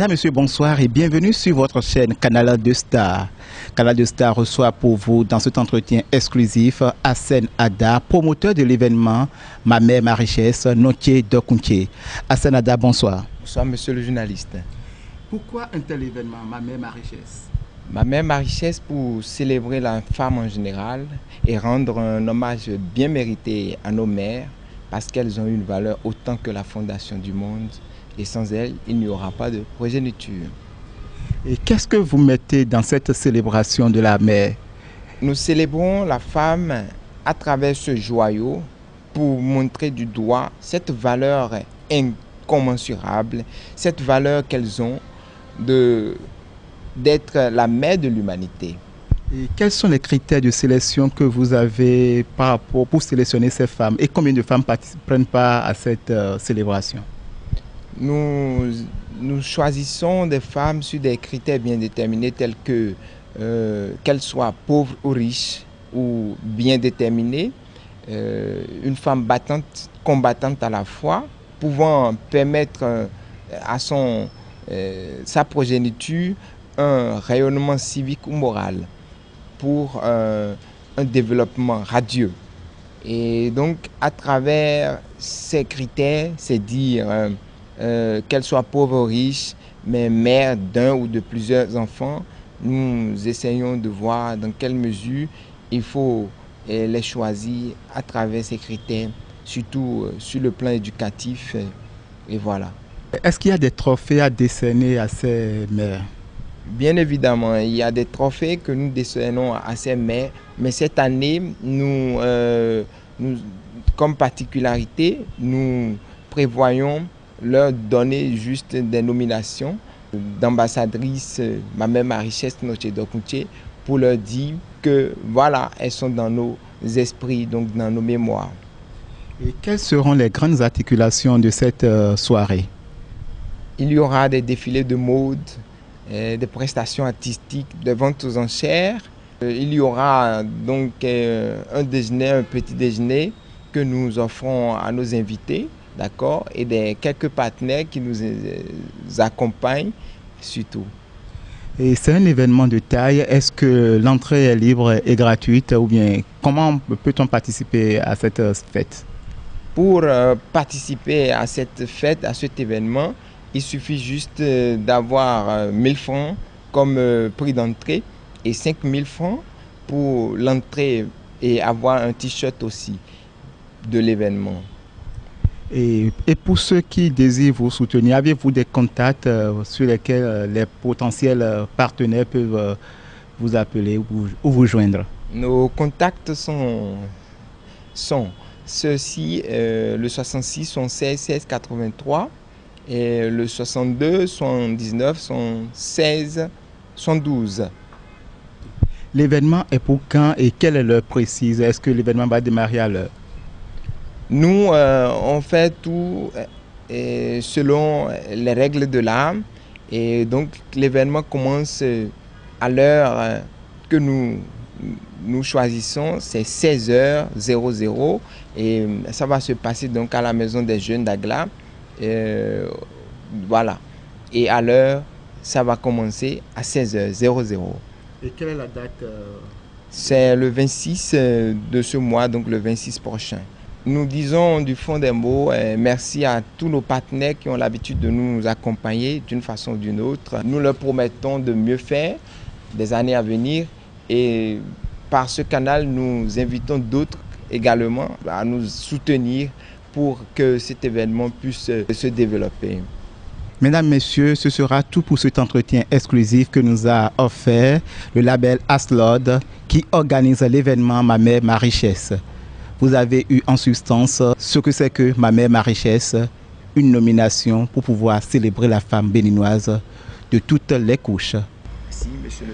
Mesdames, Messieurs, bonsoir et bienvenue sur votre chaîne Canal 2 Star. Canal 2 Star reçoit pour vous dans cet entretien exclusif Hassen Ada, promoteur de l'événement Ma Mère, Ma Richesse, Notier de Kounché. Hassen Ada, bonsoir. Bonsoir, monsieur le journaliste. Pourquoi un tel événement, Ma Mère, Ma Richesse? Ma Mère, Ma Richesse pour célébrer la femme en général et rendre un hommage bien mérité à nos mères parce qu'elles ont une valeur autant que la fondation du monde. Et sans elles, il n'y aura pas de progéniture. Et qu'est-ce que vous mettez dans cette célébration de la mère? Nous célébrons la femme à travers ce joyau pour montrer du doigt cette valeur incommensurable, cette valeur qu'elles ont d'être la mère de l'humanité. Et quels sont les critères de sélection que vous avez pour sélectionner ces femmes? Et combien de femmes prennent part à cette célébration? Nous choisissons des femmes sur des critères bien déterminés tels que qu'elles soient pauvres ou riches ou bien déterminées, une femme battante, combattante à la fois, pouvant permettre à sa progéniture un rayonnement civique ou moral pour un développement radieux. Et donc à travers ces critères, c'est dire qu'elles soient pauvres ou riches, mais mères d'un ou de plusieurs enfants, nous essayons de voir dans quelle mesure il faut les choisir à travers ces critères, surtout sur le plan éducatif. Et voilà. Est-ce qu'il y a des trophées à décerner à ces mères? Bien évidemment, il y a des trophées que nous décernons à ces mères, mais cette année, comme particularité, nous prévoyons leur donner juste des nominations d'ambassadrices Ma Mère, Ma Richesse, Notier de Kounché, pour leur dire que voilà, elles sont dans nos esprits, donc dans nos mémoires. Et quelles seront les grandes articulations de cette soirée? Il y aura des défilés de mode, des prestations artistiques, des ventes aux enchères. Il y aura donc un déjeuner, un petit déjeuner que nous offrons à nos invités. D'accord, et quelques partenaires qui nous accompagnent surtout. Et c'est un événement de taille. Est-ce que l'entrée est libre et gratuite ou bien comment peut-on participer à cette fête? Pour participer à cette fête, à cet événement, il suffit juste d'avoir 1000 francs comme prix d'entrée et 5000 francs pour l'entrée et avoir un t-shirt aussi de l'événement. Et pour ceux qui désirent vous soutenir, avez-vous des contacts sur lesquels les potentiels partenaires peuvent vous appeler ou vous joindre? Nos contacts sont ceux-ci, le 66 76 16 83 et le 62 79 16 72. L'événement est pour quand et quelle est l'heure précise? Est-ce que l'événement va démarrer à l'heure? Nous, on fait tout selon les règles de l'art. Et donc, l'événement commence à l'heure que nous choisissons, c'est 16h00. Et ça va se passer donc à la Maison des Jeunes d'Agla. Voilà. Et à l'heure, ça va commencer à 16h00. Et quelle est la date? C'est le 26 de ce mois, donc le 26 prochain. Nous disons du fond des mots merci à tous nos partenaires qui ont l'habitude de nous accompagner d'une façon ou d'une autre. Nous leur promettons de mieux faire des années à venir et par ce canal, nous invitons d'autres également à nous soutenir pour que cet événement puisse se développer. Mesdames, Messieurs, ce sera tout pour cet entretien exclusif que nous a offert le label Aslod qui organise l'événement Ma Mère, Ma Richesse. Vous avez eu en substance ce que c'est que Ma Mère, Ma Richesse, une nomination pour pouvoir célébrer la femme béninoise de toutes les couches. Merci, monsieur le